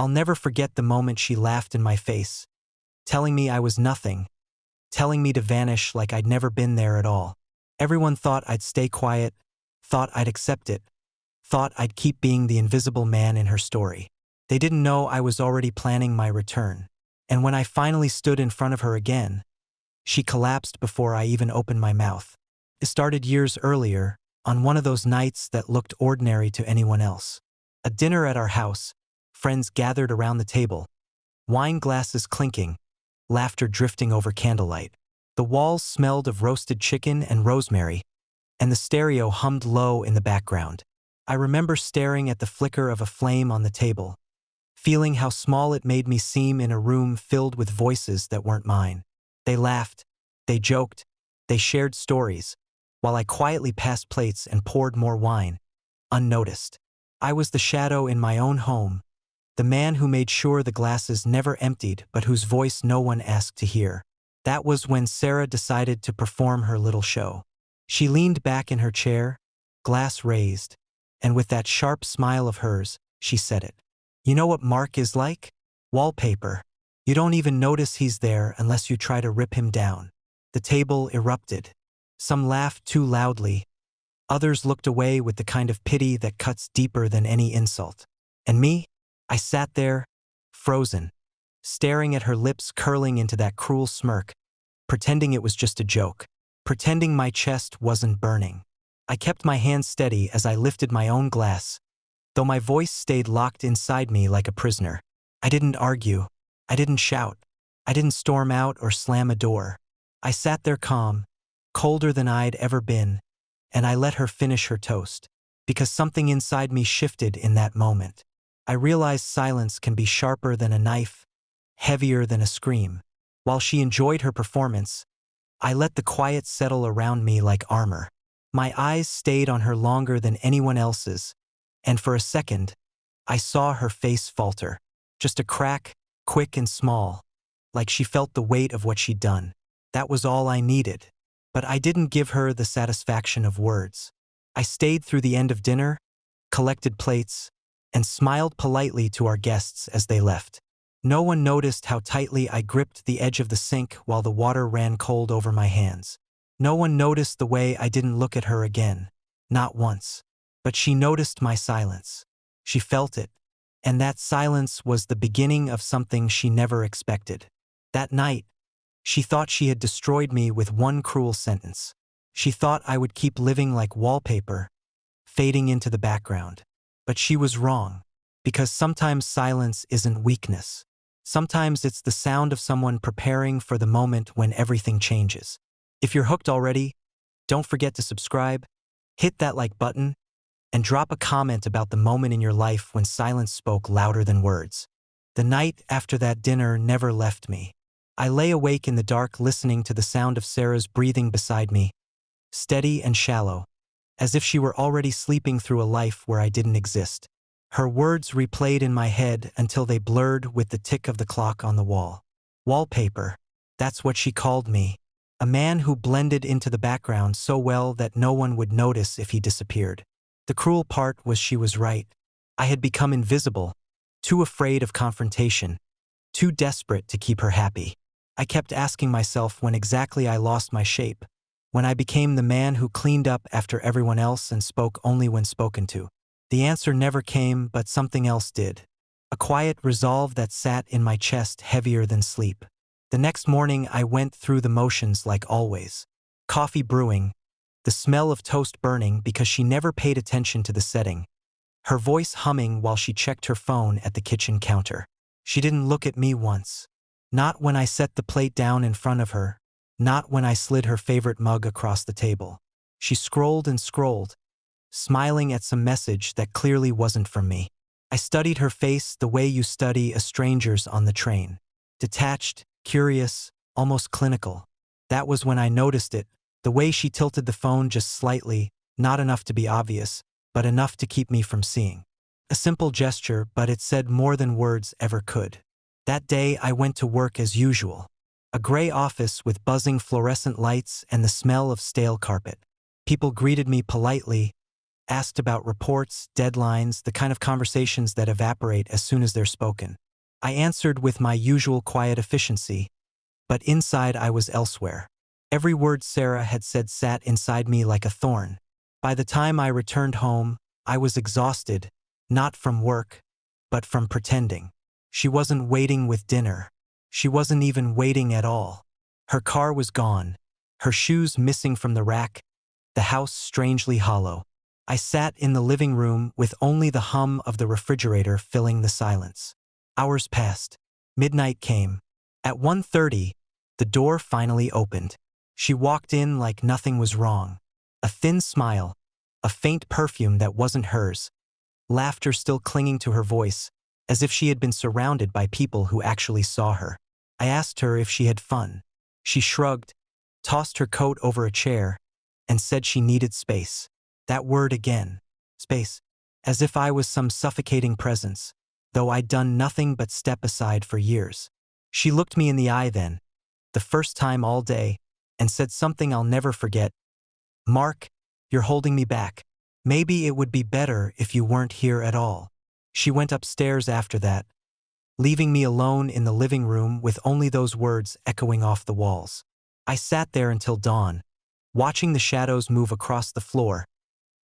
I'll never forget the moment she laughed in my face, telling me I was nothing, telling me to vanish like I'd never been there at all. Everyone thought I'd stay quiet, thought I'd accept it, thought I'd keep being the invisible man in her story. They didn't know I was already planning my return. And when I finally stood in front of her again, she collapsed before I even opened my mouth. It started years earlier, on one of those nights that looked ordinary to anyone else. A dinner at our house, friends gathered around the table, wine glasses clinking, laughter drifting over candlelight. The walls smelled of roasted chicken and rosemary, and the stereo hummed low in the background. I remember staring at the flicker of a flame on the table, feeling how small it made me seem in a room filled with voices that weren't mine. They laughed, they joked, they shared stories, while I quietly passed plates and poured more wine, unnoticed. I was the shadow in my own home, the man who made sure the glasses never emptied but whose voice no one asked to hear. That was when Sarah decided to perform her little show. She leaned back in her chair, glass raised, and with that sharp smile of hers, she said it. You know what Mark is like? Wallpaper. You don't even notice he's there unless you try to rip him down. The table erupted. Some laughed too loudly. Others looked away with the kind of pity that cuts deeper than any insult. And me? I sat there, frozen, staring at her lips curling into that cruel smirk, pretending it was just a joke, pretending my chest wasn't burning. I kept my hand steady as I lifted my own glass, though my voice stayed locked inside me like a prisoner. I didn't argue. I didn't shout. I didn't storm out or slam a door. I sat there calm, colder than I'd ever been, and I let her finish her toast, because something inside me shifted in that moment. I realized silence can be sharper than a knife, heavier than a scream. While she enjoyed her performance, I let the quiet settle around me like armor. My eyes stayed on her longer than anyone else's, and for a second, I saw her face falter. Just a crack, quick and small, like she felt the weight of what she'd done. That was all I needed. But I didn't give her the satisfaction of words. I stayed through the end of dinner, collected plates, and smiled politely to our guests as they left. No one noticed how tightly I gripped the edge of the sink while the water ran cold over my hands. No one noticed the way I didn't look at her again, not once. But she noticed my silence. She felt it, and that silence was the beginning of something she never expected. That night, she thought she had destroyed me with one cruel sentence. She thought I would keep living like wallpaper, fading into the background. But she was wrong, because sometimes silence isn't weakness. Sometimes it's the sound of someone preparing for the moment when everything changes. If you're hooked already, don't forget to subscribe, hit that like button, and drop a comment about the moment in your life when silence spoke louder than words. The night after that dinner never left me. I lay awake in the dark listening to the sound of Sarah's breathing beside me, steady and shallow, as if she were already sleeping through a life where I didn't exist. Her words replayed in my head until they blurred with the tick of the clock on the wall. Wallpaper, that's what she called me. A man who blended into the background so well that no one would notice if he disappeared. The cruel part was she was right. I had become invisible, too afraid of confrontation, too desperate to keep her happy. I kept asking myself when exactly I lost my shape, when I became the man who cleaned up after everyone else and spoke only when spoken to. The answer never came, but something else did. A quiet resolve that sat in my chest heavier than sleep. The next morning I went through the motions like always. Coffee brewing, the smell of toast burning because she never paid attention to the setting, her voice humming while she checked her phone at the kitchen counter. She didn't look at me once. Not when I set the plate down in front of her, not when I slid her favorite mug across the table. She scrolled and scrolled, smiling at some message that clearly wasn't from me. I studied her face the way you study a stranger's on the train. Detached, curious, almost clinical. That was when I noticed it, the way she tilted the phone just slightly, not enough to be obvious, but enough to keep me from seeing. A simple gesture, but it said more than words ever could. That day I went to work as usual. A gray office with buzzing fluorescent lights and the smell of stale carpet. People greeted me politely, asked about reports, deadlines, the kind of conversations that evaporate as soon as they're spoken. I answered with my usual quiet efficiency, but inside I was elsewhere. Every word Sarah had said sat inside me like a thorn. By the time I returned home, I was exhausted, not from work, but from pretending. She wasn't waiting with dinner. She wasn't even waiting at all. Her car was gone, her shoes missing from the rack, the house strangely hollow. I sat in the living room with only the hum of the refrigerator filling the silence. Hours passed. Midnight came. At 1:30, the door finally opened. She walked in like nothing was wrong. A thin smile, a faint perfume that wasn't hers, laughter still clinging to her voice, as if she had been surrounded by people who actually saw her. I asked her if she had fun. She shrugged, tossed her coat over a chair, and said she needed space. That word again, space, as if I was some suffocating presence, though I'd done nothing but step aside for years. She looked me in the eye then, the first time all day, and said something I'll never forget. "Mark, you're holding me back. Maybe it would be better if you weren't here at all." She went upstairs after that, leaving me alone in the living room with only those words echoing off the walls. I sat there until dawn, watching the shadows move across the floor,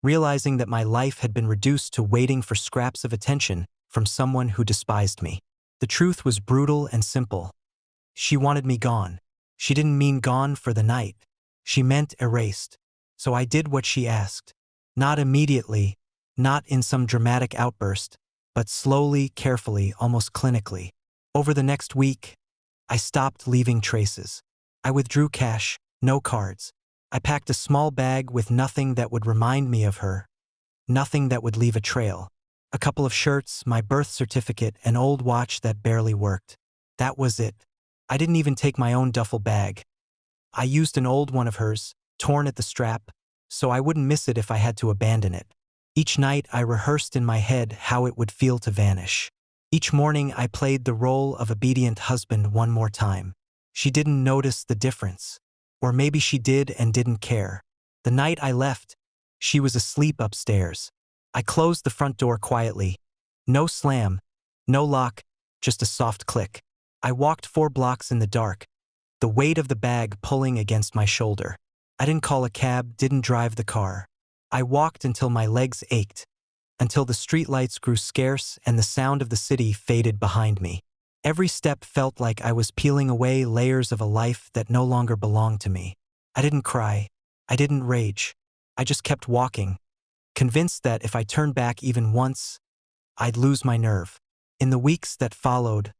realizing that my life had been reduced to waiting for scraps of attention from someone who despised me. The truth was brutal and simple. She wanted me gone. She didn't mean gone for the night. She meant erased. So I did what she asked. Not immediately, not in some dramatic outburst, but slowly, carefully, almost clinically. Over the next week, I stopped leaving traces. I withdrew cash, no cards. I packed a small bag with nothing that would remind me of her, nothing that would leave a trail. A couple of shirts, my birth certificate, an old watch that barely worked. That was it. I didn't even take my own duffel bag. I used an old one of hers, torn at the strap, so I wouldn't miss it if I had to abandon it. Each night I rehearsed in my head how it would feel to vanish. Each morning I played the role of obedient husband one more time. She didn't notice the difference. Or maybe she did and didn't care. The night I left, she was asleep upstairs. I closed the front door quietly. No slam, no lock, just a soft click. I walked 4 blocks in the dark, the weight of the bag pulling against my shoulder. I didn't call a cab, didn't drive the car. I walked until my legs ached, until the streetlights grew scarce and the sound of the city faded behind me. Every step felt like I was peeling away layers of a life that no longer belonged to me. I didn't cry. I didn't rage. I just kept walking, convinced that if I turned back even once, I'd lose my nerve. In the weeks that followed,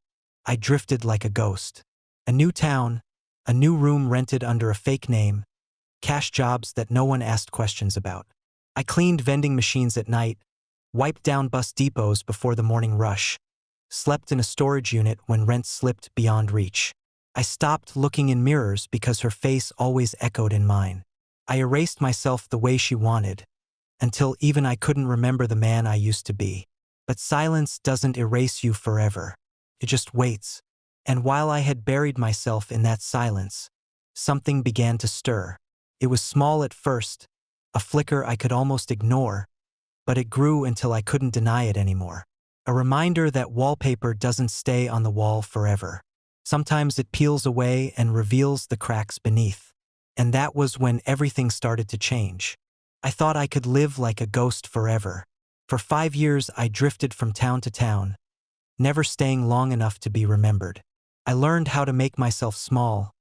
I drifted like a ghost. A new town, a new room rented under a fake name, cash jobs that no one asked questions about. I cleaned vending machines at night, wiped down bus depots before the morning rush, slept in a storage unit when rent slipped beyond reach. I stopped looking in mirrors because her face always echoed in mine. I erased myself the way she wanted, until even I couldn't remember the man I used to be. But silence doesn't erase you forever. It just waits. And while I had buried myself in that silence, something began to stir. It was small at first, a flicker I could almost ignore, but it grew until I couldn't deny it anymore. A reminder that wallpaper doesn't stay on the wall forever. Sometimes it peels away and reveals the cracks beneath. And that was when everything started to change. I thought I could live like a ghost forever. For 5 years I drifted from town to town, never staying long enough to be remembered. I learned how to make myself small,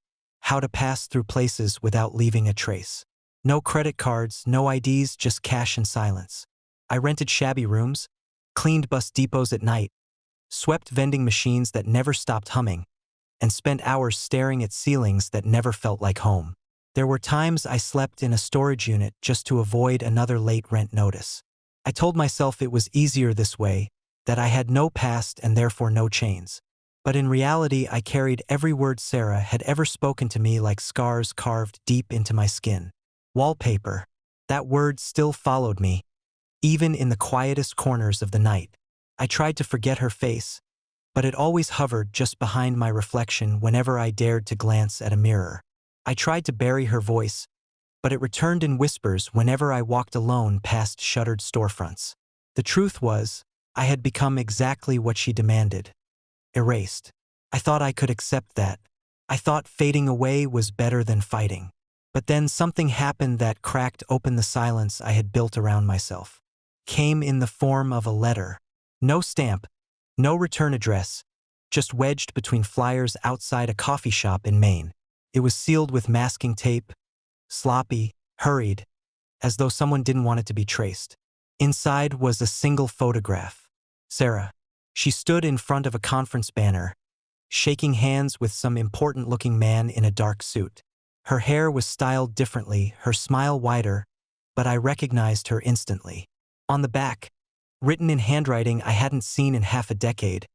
how to pass through places without leaving a trace. No credit cards, no IDs, just cash and silence. I rented shabby rooms, cleaned bus depots at night, swept vending machines that never stopped humming, and spent hours staring at ceilings that never felt like home. There were times I slept in a storage unit just to avoid another late rent notice. I told myself it was easier this way, that I had no past and therefore no chains. But in reality, I carried every word Sarah had ever spoken to me like scars carved deep into my skin. Wallpaper. That word still followed me, even in the quietest corners of the night. I tried to forget her face, but it always hovered just behind my reflection whenever I dared to glance at a mirror. I tried to bury her voice, but it returned in whispers whenever I walked alone past shuttered storefronts. The truth was, I had become exactly what she demanded. Erased. I thought I could accept that. I thought fading away was better than fighting. But then something happened that cracked open the silence I had built around myself. Came in the form of a letter. No stamp, no return address, just wedged between flyers outside a coffee shop in Maine. It was sealed with masking tape, sloppy, hurried, as though someone didn't want it to be traced. Inside was a single photograph. Sarah. She stood in front of a conference banner, shaking hands with some important-looking man in a dark suit. Her hair was styled differently, her smile wider, but I recognized her instantly. On the back, written in handwriting I hadn't seen in half a decade,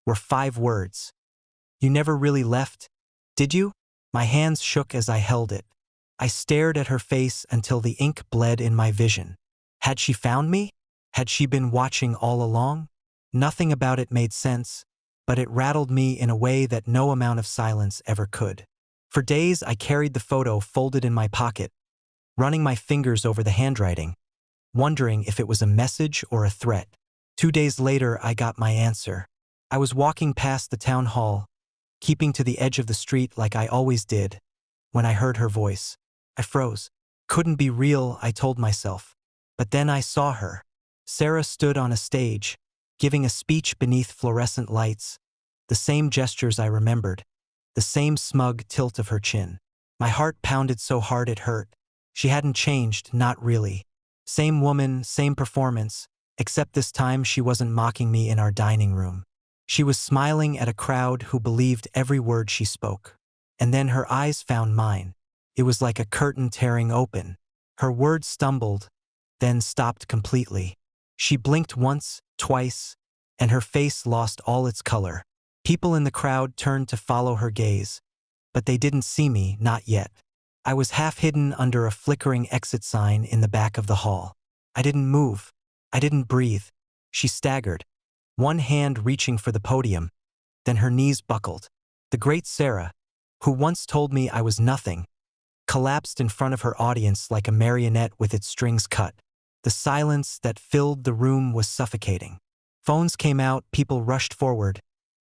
were 5 words. "You never really left, did you?" My hands shook as I held it. I stared at her face until the ink bled in my vision. Had she found me? Had she been watching all along? Nothing about it made sense, but it rattled me in a way that no amount of silence ever could. For days I carried the photo folded in my pocket, running my fingers over the handwriting, wondering if it was a message or a threat. 2 days later I got my answer. I was walking past the town hall, keeping to the edge of the street like I always did, when I heard her voice. I froze. Couldn't be real, I told myself. But then I saw her. Sarah stood on a stage, giving a speech beneath fluorescent lights, the same gestures I remembered, the same smug tilt of her chin. My heart pounded so hard it hurt. She hadn't changed, not really. Same woman, same performance, except this time she wasn't mocking me in our dining room. She was smiling at a crowd who believed every word she spoke. And then her eyes found mine. It was like a curtain tearing open. Her words stumbled, then stopped completely. She blinked once, twice, and her face lost all its color. People in the crowd turned to follow her gaze, but they didn't see me, not yet. I was half hidden under a flickering exit sign in the back of the hall. I didn't move. I didn't breathe. She staggered, one hand reaching for the podium, then her knees buckled. The great Sarah, who once told me I was nothing, collapsed in front of her audience like a marionette with its strings cut. The silence that filled the room was suffocating. Phones came out, people rushed forward.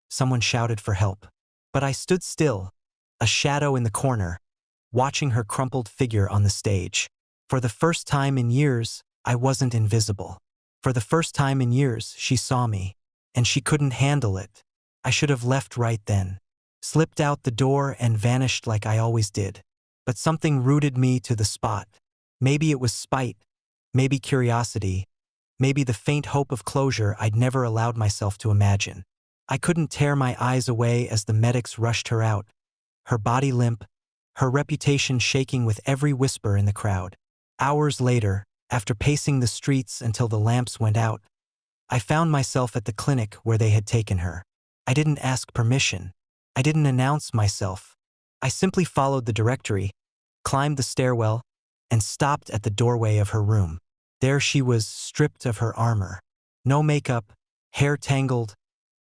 Someone shouted for help. But I stood still, a shadow in the corner, watching her crumpled figure on the stage. For the first time in years, I wasn't invisible. For the first time in years, she saw me, and she couldn't handle it. I should have left right then, slipped out the door and vanished like I always did. But something rooted me to the spot. Maybe it was spite, maybe curiosity, maybe the faint hope of closure I'd never allowed myself to imagine. I couldn't tear my eyes away as the medics rushed her out, her body limp, her reputation shaking with every whisper in the crowd. Hours later, after pacing the streets until the lamps went out, I found myself at the clinic where they had taken her. I didn't ask permission. I didn't announce myself. I simply followed the directory, climbed the stairwell, and stopped at the doorway of her room. There she was, stripped of her armor. No makeup, hair tangled,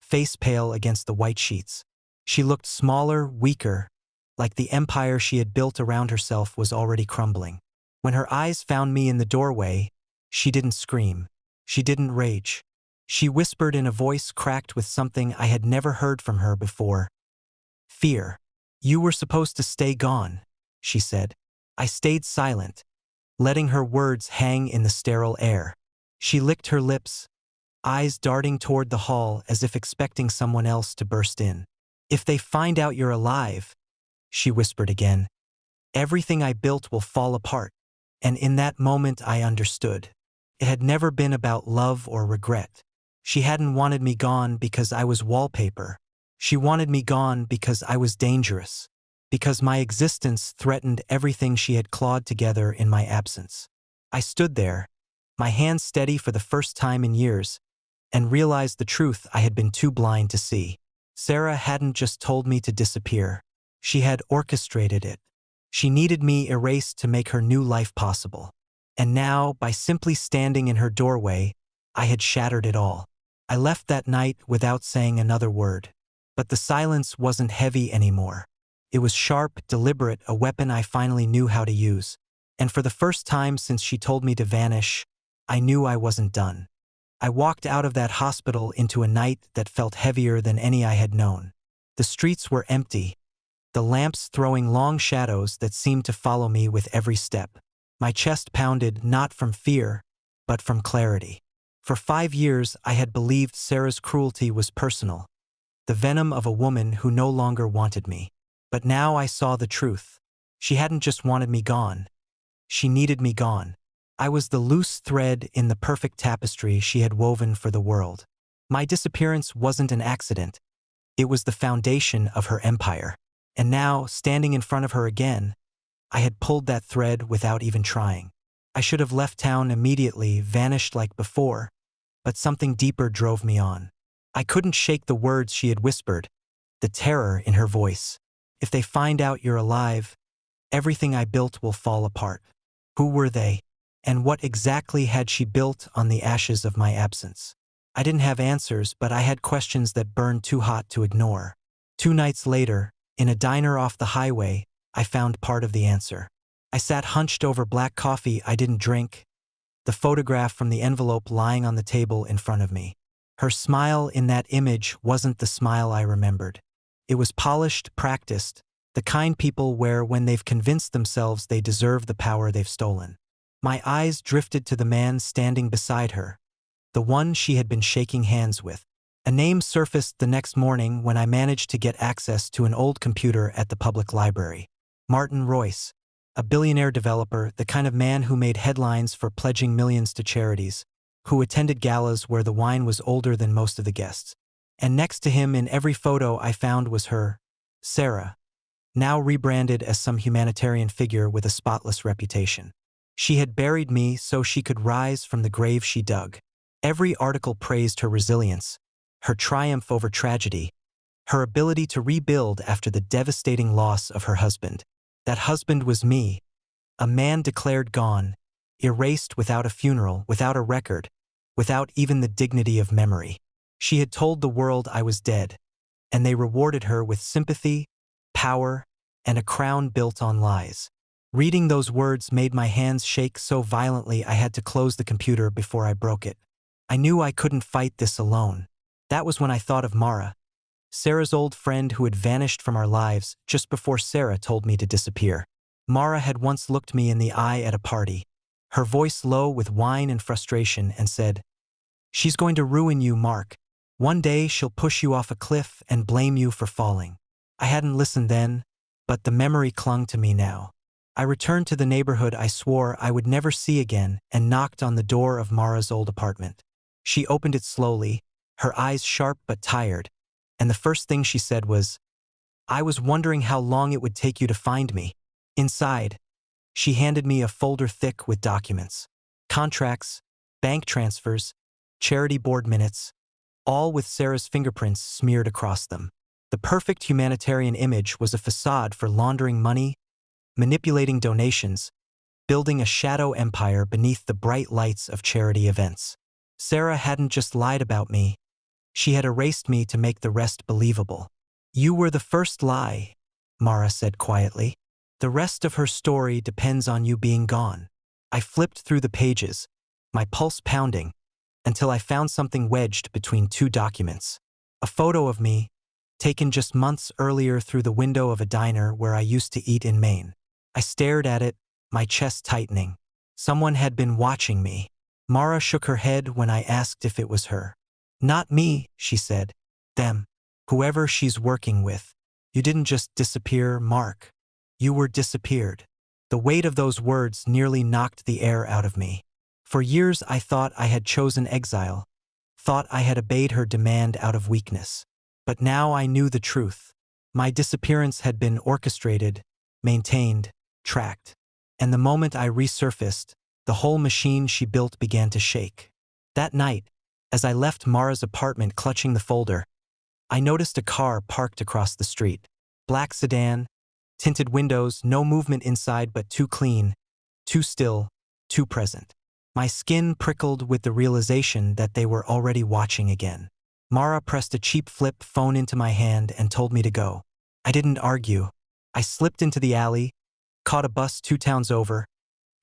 face pale against the white sheets. She looked smaller, weaker, like the empire she had built around herself was already crumbling. When her eyes found me in the doorway, she didn't scream. She didn't rage. She whispered in a voice cracked with something I had never heard from her before. Fear. "You were supposed to stay gone," she said. I stayed silent, letting her words hang in the sterile air. She licked her lips, eyes darting toward the hall as if expecting someone else to burst in. "If they find out you're alive," she whispered again, "everything I built will fall apart." And in that moment I understood. It had never been about love or regret. She hadn't wanted me gone because I was wallpaper. She wanted me gone because I was dangerous, because my existence threatened everything she had clawed together in my absence. I stood there, my hands steady for the first time in years, and realized the truth I had been too blind to see. Sarah hadn't just told me to disappear. She had orchestrated it. She needed me erased to make her new life possible. And now, by simply standing in her doorway, I had shattered it all. I left that night without saying another word. But the silence wasn't heavy anymore. It was sharp, deliberate, a weapon I finally knew how to use. And for the first time since she told me to vanish, I knew I wasn't done. I walked out of that hospital into a night that felt heavier than any I had known. The streets were empty, the lamps throwing long shadows that seemed to follow me with every step. My chest pounded not from fear, but from clarity. For 5 years I had believed Sarah's cruelty was personal, the venom of a woman who no longer wanted me. But now I saw the truth. She hadn't just wanted me gone. She needed me gone. I was the loose thread in the perfect tapestry she had woven for the world. My disappearance wasn't an accident. It was the foundation of her empire. And now, standing in front of her again, I had pulled that thread without even trying. I should have left town immediately, vanished like before, but something deeper drove me on. I couldn't shake the words she had whispered, the terror in her voice. If they find out you're alive, everything I built will fall apart. Who were they? And what exactly had she built on the ashes of my absence? I didn't have answers, but I had questions that burned too hot to ignore. 2 nights later, in a diner off the highway, I found part of the answer. I sat hunched over black coffee I didn't drink, the photograph from the envelope lying on the table in front of me. Her smile in that image wasn't the smile I remembered. It was polished, practiced, the kind people wear when they've convinced themselves they deserve the power they've stolen. My eyes drifted to the man standing beside her, the one she had been shaking hands with. A name surfaced the next morning when I managed to get access to an old computer at the public library. Martin Royce, a billionaire developer, the kind of man who made headlines for pledging millions to charities, who attended galas where the wine was older than most of the guests. And next to him in every photo I found was her, Sarah, now rebranded as some humanitarian figure with a spotless reputation. She had buried me so she could rise from the grave she dug. Every article praised her resilience, her triumph over tragedy, her ability to rebuild after the devastating loss of her husband. That husband was me, a man declared gone, erased without a funeral, without a record, without even the dignity of memory. She had told the world I was dead, and they rewarded her with sympathy, power, and a crown built on lies. Reading those words made my hands shake so violently I had to close the computer before I broke it. I knew I couldn't fight this alone. That was when I thought of Mara, Sarah's old friend who had vanished from our lives just before Sarah told me to disappear. Mara had once looked me in the eye at a party, her voice low with wine and frustration, and said, "She's going to ruin you, Mark. One day she'll push you off a cliff and blame you for falling." I hadn't listened then, but the memory clung to me now. I returned to the neighborhood I swore I would never see again and knocked on the door of Mara's old apartment. She opened it slowly, her eyes sharp but tired, and the first thing she said was, "I was wondering how long it would take you to find me." Inside, she handed me a folder thick with documents, contracts, bank transfers, charity board minutes, all with Sarah's fingerprints smeared across them. The perfect humanitarian image was a facade for laundering money, manipulating donations, building a shadow empire beneath the bright lights of charity events. Sarah hadn't just lied about me, she had erased me to make the rest believable. "You were the first lie," Mara said quietly. "The rest of her story depends on you being gone." I flipped through the pages, my pulse pounding, until I found something wedged between 2 documents. A photo of me, taken just months earlier through the window of a diner where I used to eat in Maine. I stared at it, my chest tightening. Someone had been watching me. Mara shook her head when I asked if it was her. "Not me," she said. "Them. Whoever she's working with. You didn't just disappear, Mark. You were disappeared." The weight of those words nearly knocked the air out of me. For years I thought I had chosen exile, thought I had obeyed her demand out of weakness. But now I knew the truth. My disappearance had been orchestrated, maintained, tracked. And the moment I resurfaced, the whole machine she built began to shake. That night, as I left Mara's apartment clutching the folder, I noticed a car parked across the street. Black sedan, tinted windows, no movement inside but too clean, too still, too present. My skin prickled with the realization that they were already watching again. Mara pressed a cheap flip phone into my hand and told me to go. I didn't argue. I slipped into the alley, caught a bus 2 towns over,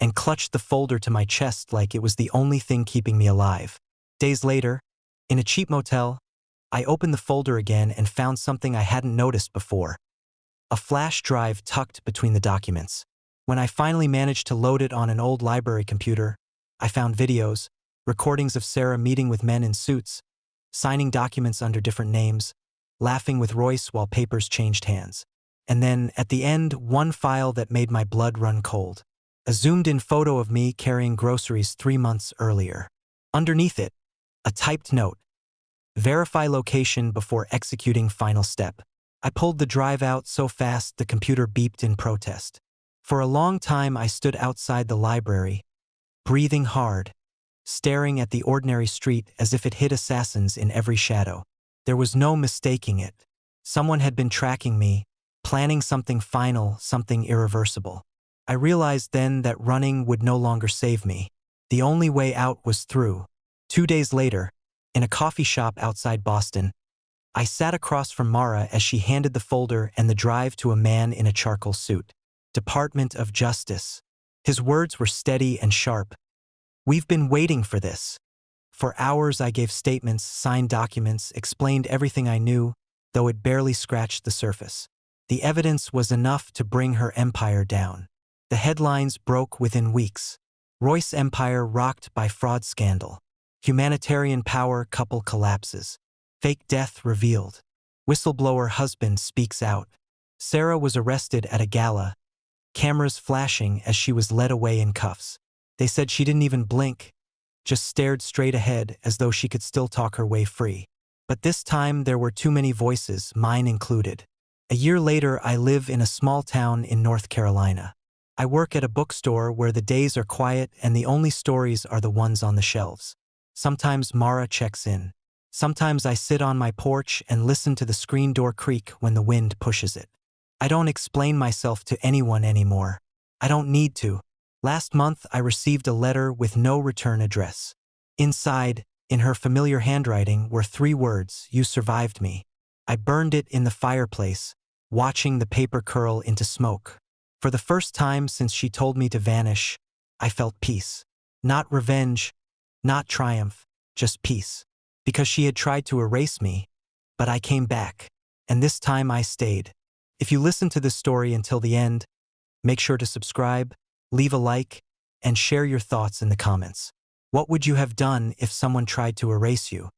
and clutched the folder to my chest like it was the only thing keeping me alive. Days later, in a cheap motel, I opened the folder again and found something I hadn't noticed before. A flash drive tucked between the documents. When I finally managed to load it on an old library computer, I found videos, recordings of Sarah meeting with men in suits, signing documents under different names, laughing with Royce while papers changed hands. And then, at the end, one file that made my blood run cold. A zoomed-in photo of me carrying groceries 3 months earlier. Underneath it, a typed note. Verify location before executing final step. I pulled the drive out so fast the computer beeped in protest. For a long time I stood outside the library, breathing hard, staring at the ordinary street as if it hid assassins in every shadow. There was no mistaking it. Someone had been tracking me, planning something final, something irreversible. I realized then that running would no longer save me. The only way out was through. 2 days later, in a coffee shop outside Boston, I sat across from Mara as she handed the folder and the drive to a man in a charcoal suit. Department of Justice. His words were steady and sharp. We've been waiting for this. For hours I gave statements, signed documents, explained everything I knew, though it barely scratched the surface. The evidence was enough to bring her empire down. The headlines broke within weeks. Royce empire rocked by fraud scandal. Humanitarian power couple collapses. Fake death revealed. Whistleblower husband speaks out. Sarah was arrested at a gala, cameras flashing as she was led away in cuffs. They said she didn't even blink, just stared straight ahead as though she could still talk her way free. But this time there were too many voices, mine included. A year later, I live in a small town in North Carolina. I work at a bookstore where the days are quiet and the only stories are the ones on the shelves. Sometimes Mara checks in. Sometimes I sit on my porch and listen to the screen door creak when the wind pushes it. I don't explain myself to anyone anymore. I don't need to. Last month, I received a letter with no return address. Inside, in her familiar handwriting, were 3 words: "You survived me." I burned it in the fireplace, watching the paper curl into smoke. For the first time since she told me to vanish, I felt peace. Not revenge, not triumph, just peace. Because she had tried to erase me, but I came back, and this time I stayed. If you listen to this story until the end, make sure to subscribe, leave a like, and share your thoughts in the comments. What would you have done if someone tried to erase you?